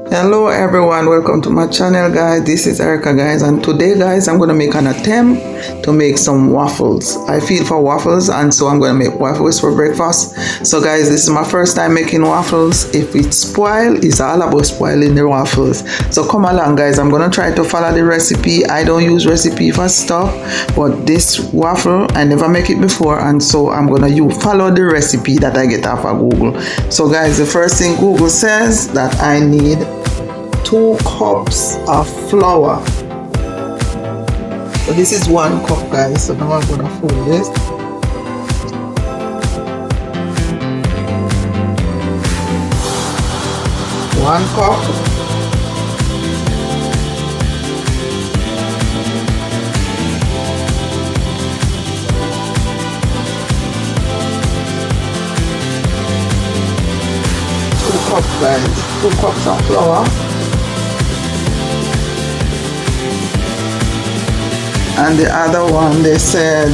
Hello everyone, welcome to my channel guys. This is Erica guys, and today guys I'm gonna make an attempt to make some waffles. I feel for waffles, and so I'm gonna make waffles for breakfast. So guys, this is my first time making waffles. If it spoil, it's all about spoiling the waffles. So come along guys, I'm gonna try to follow the recipe. I don't use recipe for stuff, but this waffle I never make it before, and so I'm gonna follow the recipe that I get off of Google. So guys, the first thing Google says that I need 2 cups of flour. So this is 1 cup guys, so now I'm gonna fold this. One cup. Two cups guys, 2 cups of flour. And the other one they said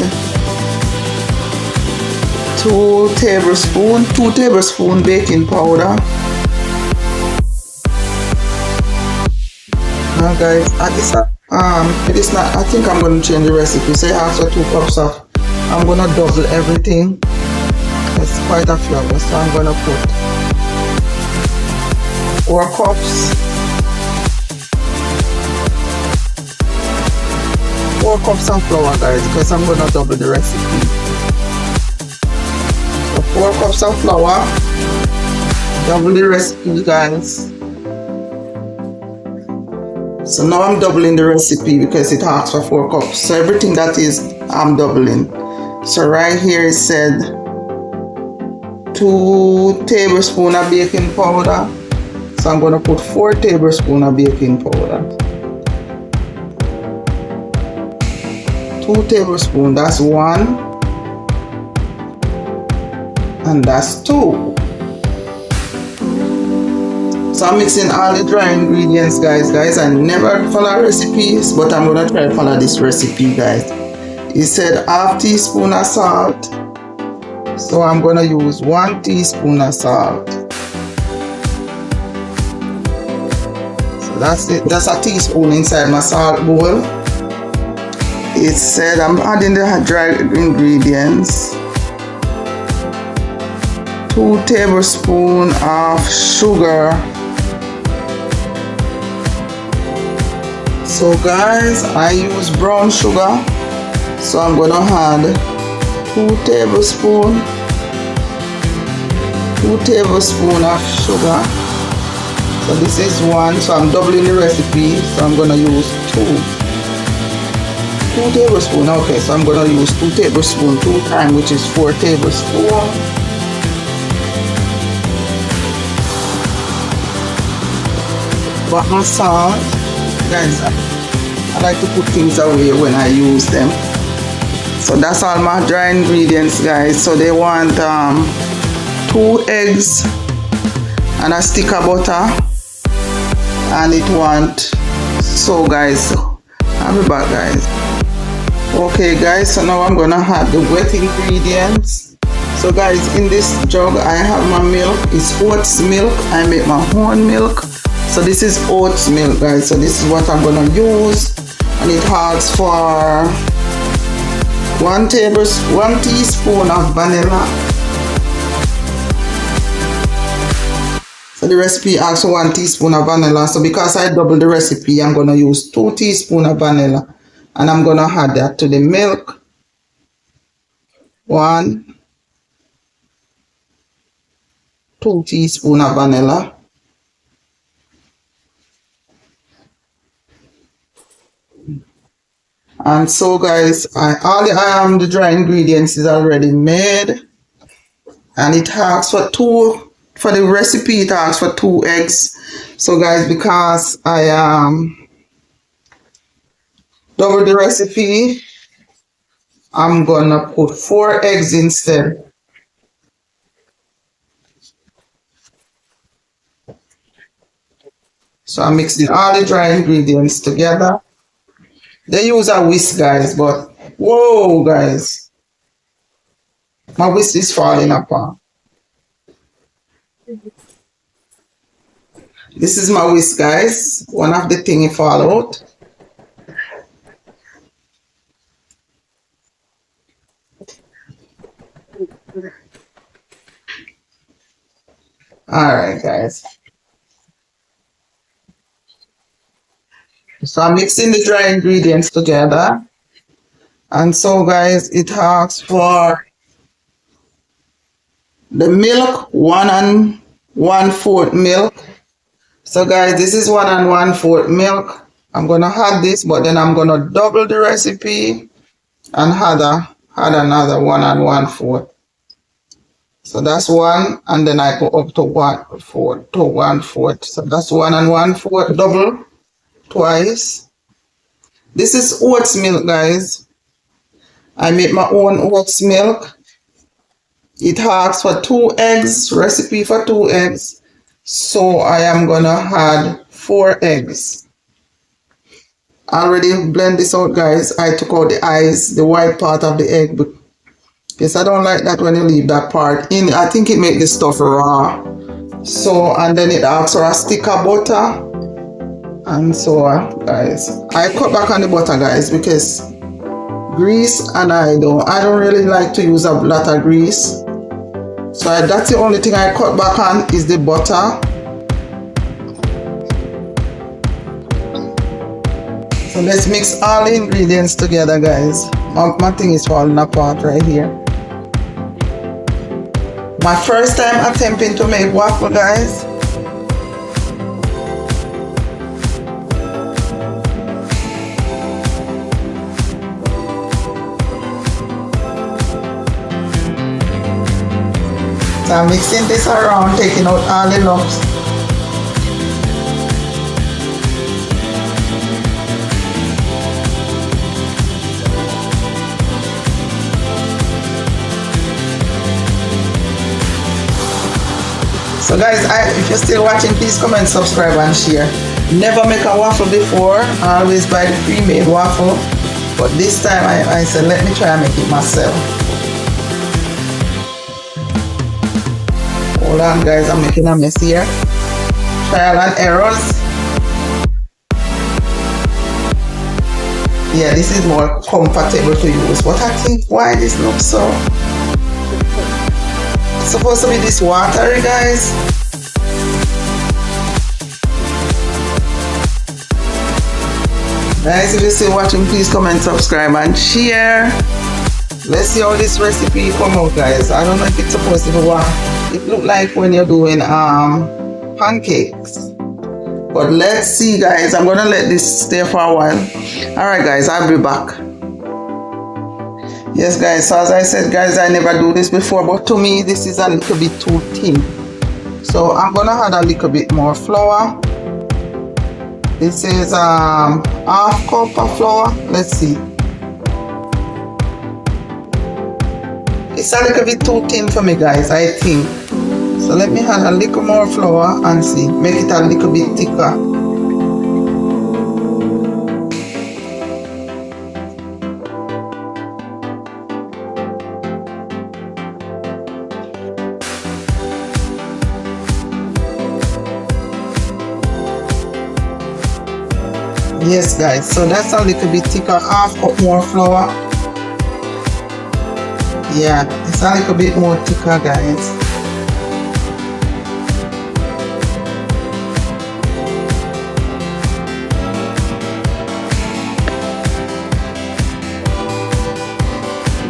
2 tablespoons baking powder. Now guys, it is not, I think I'm going to change the recipe. So after 2 cups of, I'm going to double everything. It's quite a flour, so I'm going to put 4 cups. 4 cups of flour guys, because I'm gonna double the recipe. So 4 cups of flour, double the recipe guys. So now I'm doubling the recipe because it asks for 4 cups. So everything that is, I'm doubling. So right here it said 2 tablespoons of baking powder. So I'm gonna put 4 tablespoons of baking powder. 2 tablespoons, that's 1, and that's 2. So I'm mixing all the dry ingredients guys. I never follow recipes, but I'm gonna try to follow this recipe guys. It said ½ teaspoon of salt, so I'm gonna use 1 teaspoon of salt. So that's it, that's a teaspoon inside my salt bowl. It said I'm adding the dry ingredients, 2 tablespoons of sugar. So guys, I use brown sugar, so I'm gonna add 2 tablespoons of sugar. So this is 1, so I'm doubling the recipe, so I'm gonna use 2 tablespoons. Okay, so I'm gonna use 2 tablespoons 2 times, which is 4 tablespoons. But my salt, guys, I like to put things away when I use them. So that's all my dry ingredients guys. So they want 2 eggs and a stick of butter, and it want, so guys, I'll be back guys. Okay guys, so now I'm gonna add the wet ingredients. So guys, in this jug I have my milk. It's oats milk. I make my own milk. So this is oats milk guys. So this is what I'm gonna use, and it has for 1 teaspoon of vanilla. So the recipe asks for 1 teaspoon of vanilla. So because I double the recipe, I'm gonna use 2 teaspoons of vanilla. And I'm gonna add that to the milk. 1, 2 teaspoons of vanilla. And so guys, all the dry ingredients is already made, and it asks for 2, for the recipe it asks for 2 eggs. So guys, because I double the recipe, I'm gonna put 4 eggs instead. So I'm mixing all the dry ingredients together. They use a whisk guys, but whoa guys, my whisk is falling apart. This is my whisk, guys. One of the thing it fall out. Alright, guys. So I'm mixing the dry ingredients together. And so, guys, it asks for the milk, 1 1/4 milk. So, guys, this is 1 1/4 milk. I'm gonna add this, but then I'm gonna double the recipe and add another 1 1/4. So that's one, and then I go up to 1/4. So that's 1 1/4 double twice. This is oats milk, guys. I make my own oats milk. It asks for 2 eggs, recipe for 2 eggs. So I am gonna add 4 eggs. I already blend this out, guys. I took out the eyes, the white part of the egg, but yes, I don't like that when you leave that part in. I think it makes the stuff raw. So, and then it asks for a stick of butter. And so, guys, I cut back on the butter, guys, because grease, and I don't really like to use a lot of grease. So that's the only thing I cut back on is the butter. So let's mix all the ingredients together, guys. My thing is falling apart right here. My first time attempting to make waffle, guys. So I'm mixing this around, taking out all the lumps. So guys, if you're still watching, please comment, subscribe and share. Never make a waffle before. I always buy the pre-made waffle. But this time I said, let me try and make it myself. Hold on, guys, I'm making a mess here. Trial and errors. Yeah, this is more comfortable to use. But I think why this looks so... It's supposed to be this watery, guys. Guys, if you're still watching, please comment, subscribe and share. Let's see how this recipe come out, guys. I don't know if it's supposed to be what it look like when you're doing pancakes. But let's see, guys. I'm gonna let this stay for a while. Alright, guys, I'll be back. Yes, guys, so as I said, guys, I never do this before, but to me this is a little bit too thin. So I'm gonna add a little bit more flour. This is half cup of flour. Let's see. It's a little bit too thin for me, guys, I think. So let me add a little more flour and see. Make it a little bit thicker. Yes, guys, so that's a little bit thicker, half cup more flour. Yeah, it's a little bit more thicker, guys.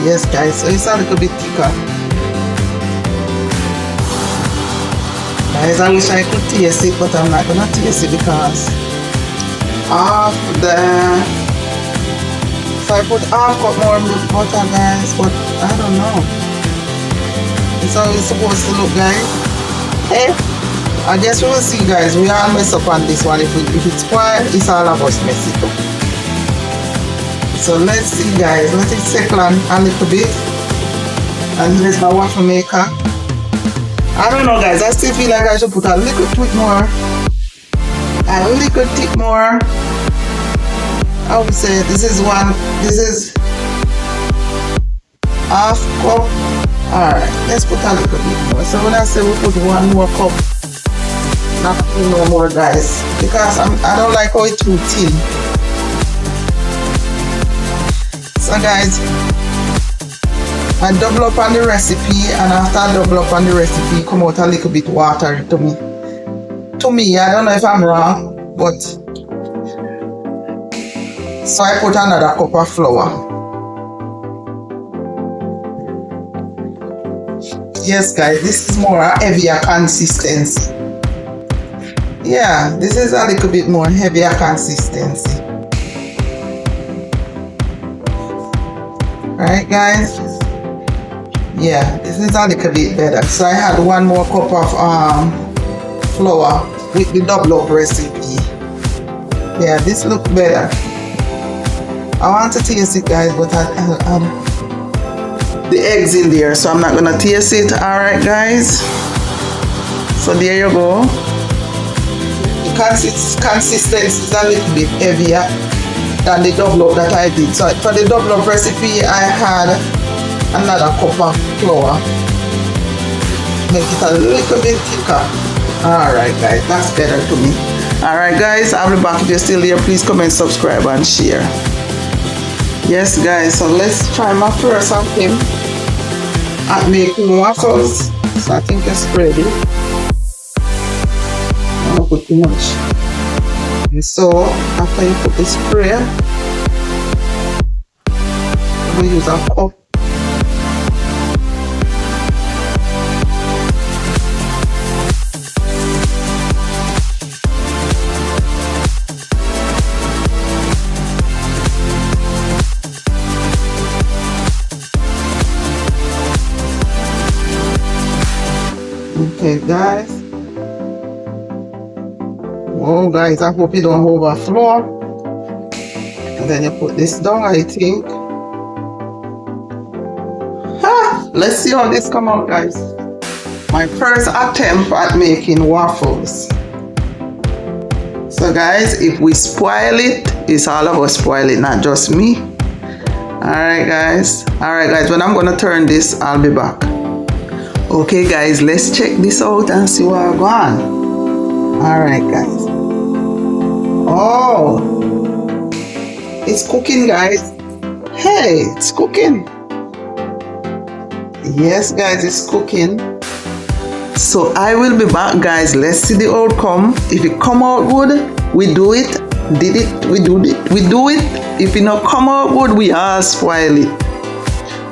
Yes, guys, so it's a little bit thicker. Guys, I wish I could taste it, but I'm not gonna taste it because of the... So I put half cup more butter, guys, but I don't know. It's how it's supposed to look, guys. Hey, I guess we will see, guys. We all mess up on this one. If it's spoiled, it's all of us mess it up. So let's see, guys. Let it settle on a little bit. And here's my waffle maker. I don't know, guys. I still feel like I should put a little bit more. A little bit more. I would say this is half cup. Alright, let's put a little bit more. So when I say we put 1 more cup, Not no more, guys, because I don't like how it's too thin. So guys, I double up on the recipe, and after I double up on the recipe, it come out a little bit watery to me. To me, I don't know if I'm wrong, but so I put another cup of flour. Yes guys, this is more a heavier consistency. Yeah, this is a little bit more heavier consistency. Alright guys. Yeah, this is a little bit better. So I had one more cup of flour with the double up recipe. Yeah, this looks better. I want to taste it guys, but the eggs in there, so I'm not gonna taste it. Alright guys, so there you go. The consistency is a little bit heavier than the double up that I did. So for the double up recipe, I had another cup of flour, make it a little bit thicker. Alright guys, that's better to me. Alright guys, I'll be back. If you're still here, please comment, subscribe and share. Yes guys, so let's try my first attempt at making waffles. So I think it's ready. I don't put too much. And so after you put the spray, I'm going to use a cup. Okay guys, oh guys, I hope you don't overflow. And then you put this down, I think. Let's see how this come out guys. My first attempt at making waffles. So guys, if we spoil it, it's all of us spoil it, not just me. Alright guys, when I'm gonna turn this, I'll be back. Okay guys, let's check this out and see what I'm going. Alright guys. Oh, it's cooking guys. Hey, it's cooking. Yes guys, it's cooking. So I will be back guys. Let's see the outcome. If it come out good, we do it. We do it. If it not come out good, we all spoil it.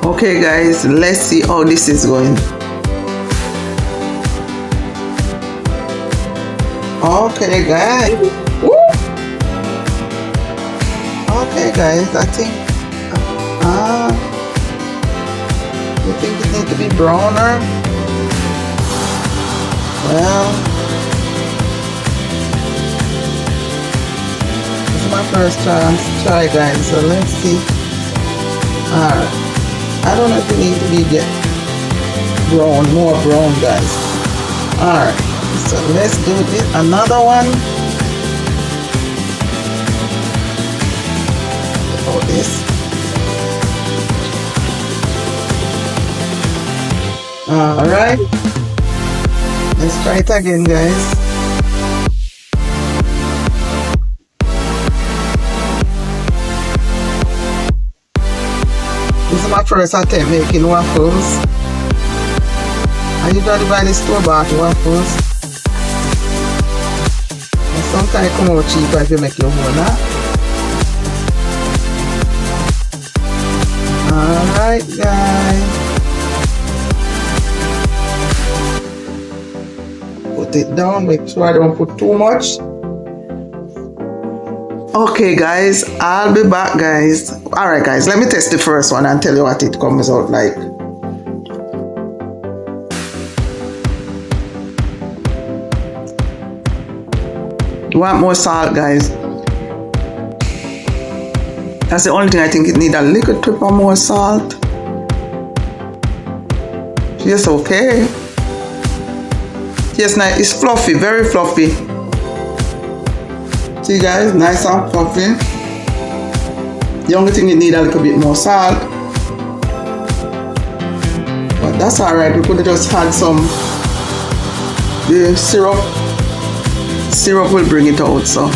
Okay guys, let's see how this is going. Okay guys. Woo! Okay guys, I think you think it needs to be browner? Well, this is my first try guys, so let's see. Alright, I don't know if it needs to be more brown guys. Alright, so let's do this, another one. Oh, this. Alright, let's try it again guys. This is my first attempt making waffles. I usually buy the store-bought waffles. And sometimes come out cheaper if you make your own. Alright guys. Put it down, make sure I don't put too much. Okay guys, I'll be back guys. Alright guys, let me test the first one and tell you what it comes out like. You want more salt guys? That's the only thing I think it needs, a little bit more salt. Yes, okay. Yes, nice. It's fluffy, very fluffy. See guys, nice and fluffy. The only thing you need a little bit more salt. But that's alright, we could have just had some the syrup syrup will bring it out. So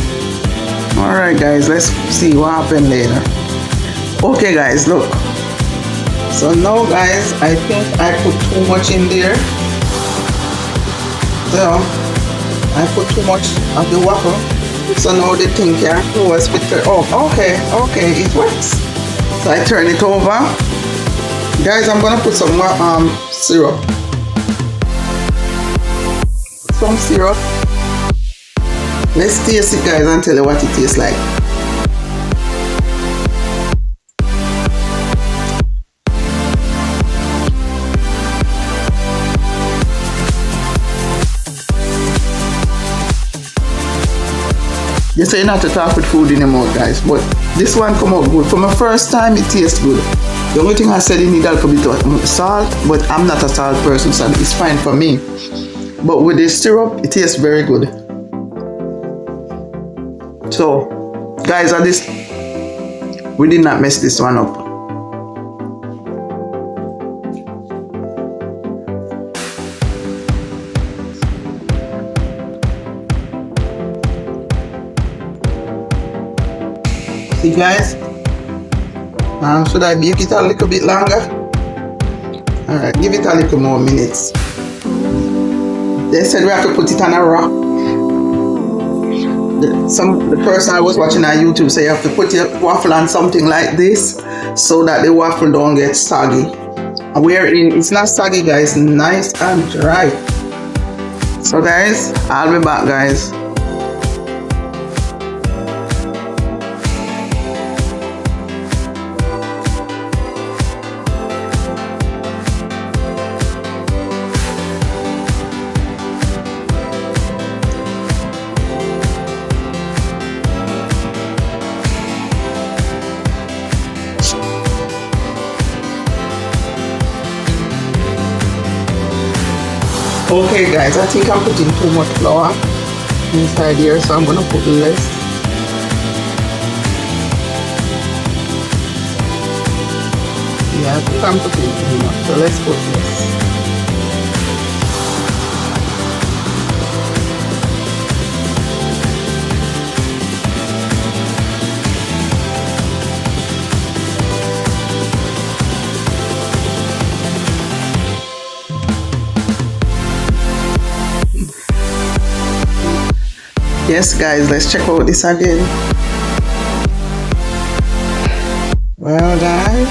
alright guys, let's see what happened later. Okay guys, look. So now guys, I think I put too much in there. So I put too much of the waffle. So now the thing can't close with the, oh, okay, it works. So I turn it over. Guys, I'm gonna put some syrup. Some syrup. Let's taste it guys and tell you what it tastes like. You say not to talk with food in your mouth guys, but this one come out good. For my first time it tastes good. The only thing I said you need a little bit of salt, but I'm not a salt person, so it's fine for me. But with the syrup, it tastes very good. So, guys, at this, we did not mess this one up. See, guys? Should I bake it a little bit longer? Alright, give it a little more minutes. They said we have to put it on a rock. The person I was watching on YouTube say you have to put your waffle on something like this so that the waffle don't get soggy. And it's not soggy guys, nice and dry. So guys, I'll be back guys. Okay guys, I think I'm putting too much flour inside here, so I'm gonna put less. Yeah, I think I'm putting too much, so let's put less. Yes guys, let's check out this again. Well guys,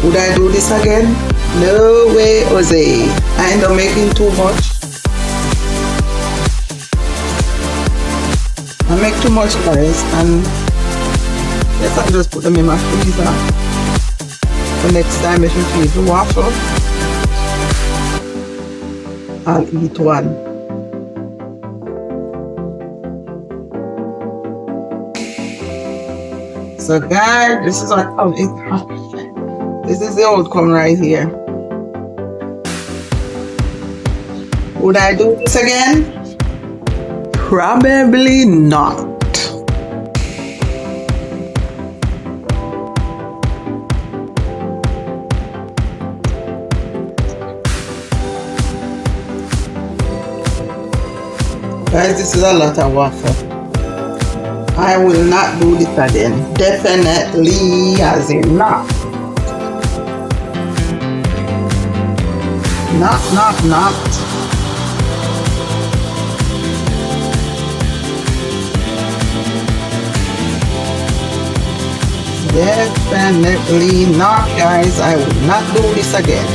would I do this again? No way, Jose. I end up making too much. I make too much guys, and yes, I'll just put them in my freezer. The next time if you feed the waffle, I'll eat one. So guys, this is what this is the outcome right here. Would I do this again? Probably not. Guys, this is a lot of waffle. I will not do this again. Definitely, as in not. Not. Definitely not, guys. I will not do this again.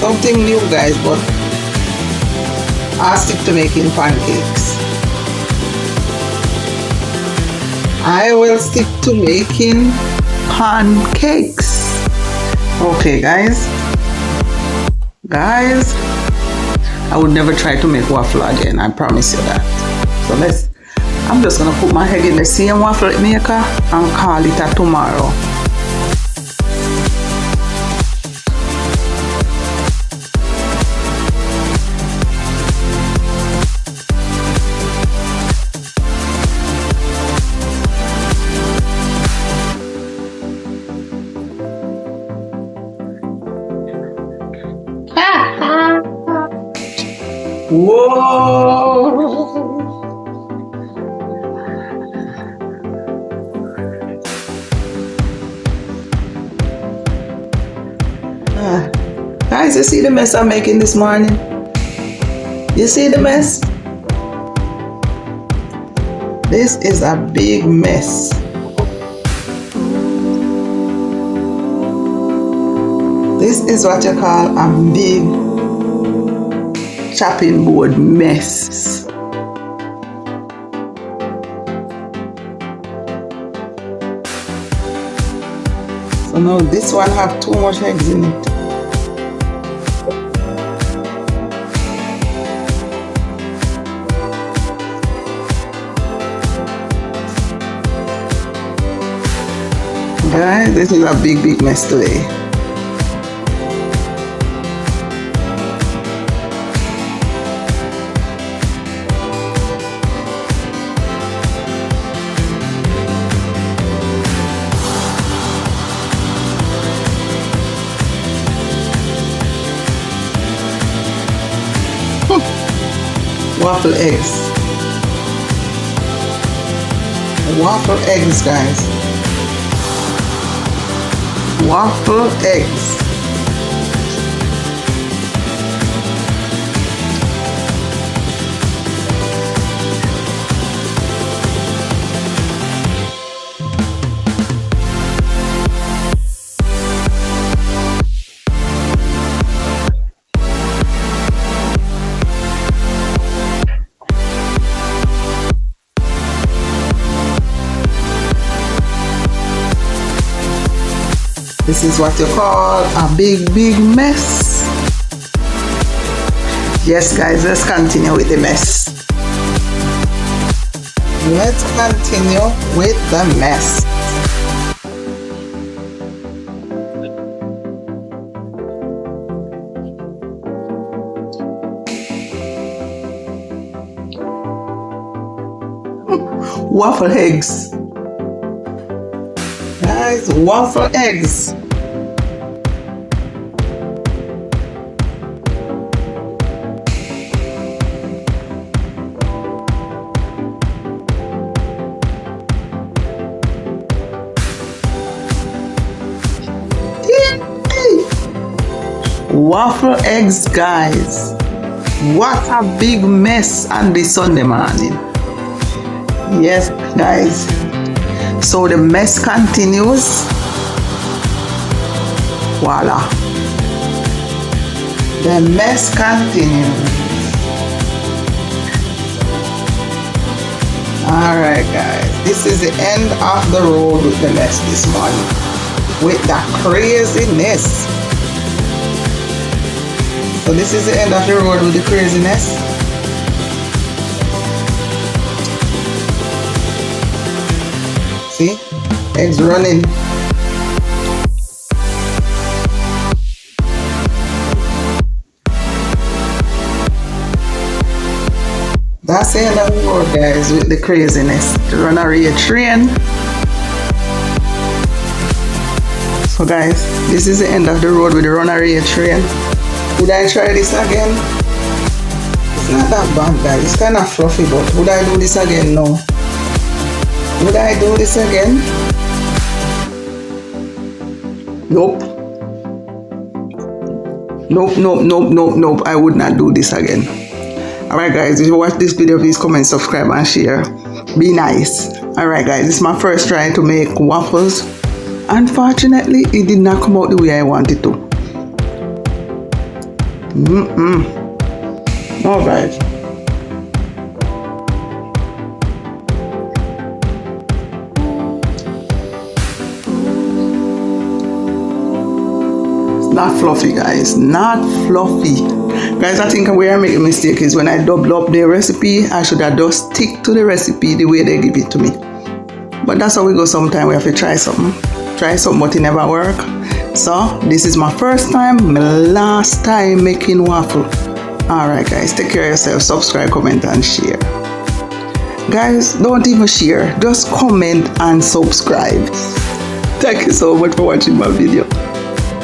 Something new guys, but I'll stick to making pancakes. I will stick to making pancakes. Okay guys, I would never try to make waffle again, I promise you that. So I'm just gonna put my egg in the same waffle maker and call it a tomorrow. Whoa! Guys, you see the mess I'm making this morning? You see the mess? This is a big mess. This is what you call a big chopping board mess. So now this one have too much eggs in it. Guys, this is a big mess today. Waffle eggs. Waffle eggs, guys. Waffle eggs. This is what you call a big mess. Yes, guys, let's continue with the mess. Let's continue with the mess. Waffle eggs. Guys, waffle eggs. Waffle eggs, guys. What a big mess on this Sunday morning. Yes, guys. So the mess continues. Voila. The mess continues. Alright, guys. This is the end of the road with the mess this morning. With that craziness. So this is the end of the road with the craziness. See? Eggs running. That's the end of the road, guys, with the craziness. The runaway train. So guys, this is the end of the road with the runaway train. Would I try this again? It's not that bad, guys. It's kind of fluffy, but would I do this again? No. Would I do this again? Nope. Nope. I would not do this again. Alright, guys. If you watch this video, please comment, subscribe, and share. Be nice. Alright, guys. This is my first try to make waffles. Unfortunately, it did not come out the way I wanted to. Alright. Not fluffy, guys. Not fluffy. Guys, I think where I make a mistake is when I double up the recipe, I should have just stick to the recipe the way they give it to me. But that's how we go sometimes. We have to try something. Try something, but it never work. So, this is my first time, my last time making waffle. Alright, guys. Take care of yourself. Subscribe, comment, and share. Guys, don't even share. Just comment and subscribe. Thank you so much for watching my video.